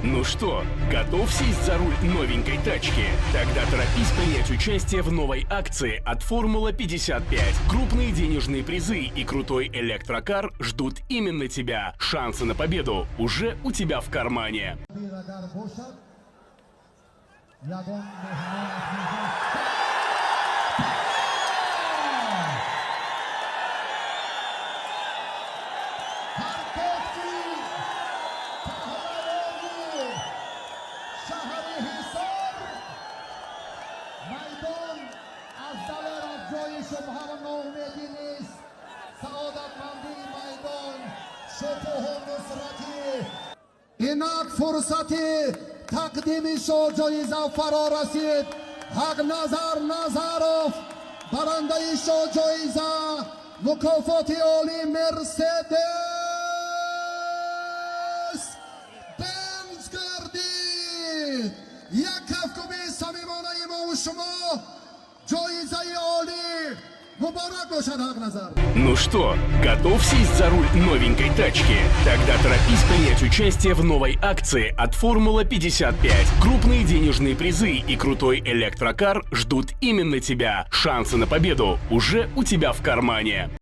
Ну что, готов сесть за руль новенькой тачки? Тогда торопись принять участие в новой акции от Формула 55. Крупные денежные призы и крутой электрокар ждут именно тебя. Шансы на победу уже у тебя в кармане. اینک فرصتی تقدیم شو جایزه فرا رسید. حق نظر نظرов برنده شو جایزه مکافات عالی مرسدس بنز گردید. یک کفکوبی صمیمانه ما و شما جایزه عالی مبارک باشد. حق نظر. Ну что, готов сесть за руль новенькой тачки? Тогда торопись принять участие в новой акции от Формула 55. Крупные денежные призы и крутой электрокар ждут именно тебя. Шансы на победу уже у тебя в кармане.